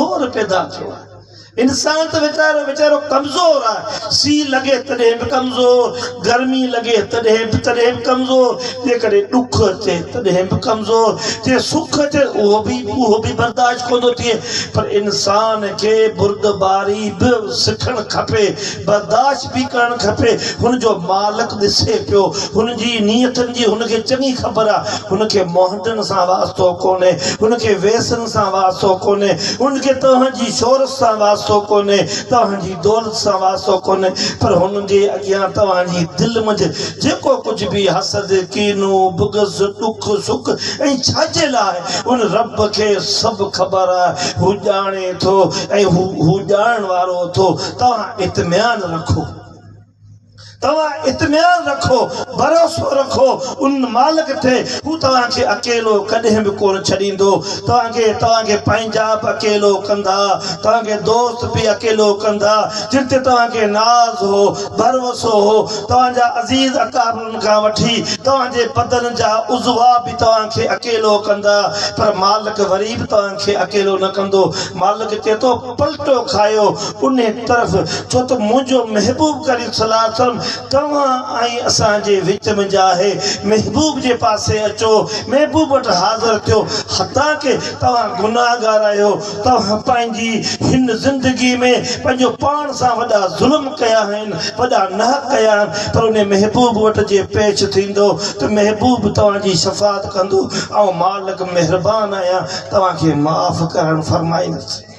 कमज़ोर पैदा थियो आहे। इंसान तो बेचारो कमज़ोर है। सी लगे तॾहिं बि कमज़ोर, गर्मी लगे तॾहिं बि कमज़ोर, जेकॾहिं ॾुख अचे तॾहिं बि कमज़ोर, जे सुख अचे उहो बि बर्दाश्त कोन थो थिए। पर इंसान खे बुर्दबारी बि सिखणु खपे, बर्दाश्त बि करणु खपे। हुनजो मालिक ॾिसे पियो, हुनजी नियतनि जी हुनखे चङी ख़बर आहे। हुनखे मोहटनि सां वास्तो कोन्हे, हुनखे वेसनि सां वास्तो कोन्हे, हुनखे तव्हांजी शोहरत सां वास्तो कोने, तव्हांजी दौलत सां वास्तो कोने। पर हुन जे अॻियां तव्हांजी दिलि मंझि जेको कुझु बि हसद, कीनू, बुग़्ज़, ॾुख सुख ऐं छाजे लाइ उन रब खे सभु ख़बर आहे। हू ॼाणे थो ऐं हू ॼाणण वारो थो। तव्हां इत्मिनान रखो, तव्हां इत्मिनान रखो, भरोसो रखो उन मालिक ते। हू तव्हांखे अकेलो कॾहिं बि कोन छॾींदो। तव्हांखे पंहिंजा बि अकेलो कंदा, तव्हांखे दोस्त बि अकेलो कंदा। जिन ते तव्हांखे नाज़ हो, भरोसो हो, तव्हांजा अज़ीज़ अकाबरनि खां वठी तव्हांजे बदन जा उज़वा बि तव्हांखे अकेलो कंदा। पर मालिक वरी बि तव्हांखे अकेलो न कंदो। मालिक चए थो पलटो खायो उन तरफ़, छो त मुंहिंजो महबूब करीम सल्लल्लाहु अलैहि वसल्लम तव्हां ऐं असांजे विच में जा आहे। महबूब जे पासे अचो, महबूब वटि हाज़िर थियो। हता के तव्हां गुनाहगार आहियो, तव्हां पंहिंजी हिन ज़िंदगी में पंहिंजो पाण सां वॾा ज़ुल्म कया आहिनि, वॾा नाहक कया आहिनि। पर उन महबूब वटि जे पेश थींदो त महबूब तव्हांजी शफ़ाअत कंदो। ऐं मालिक महिरबान आहियां, तव्हांखे माफ़ करणु फरमाईंदुसि।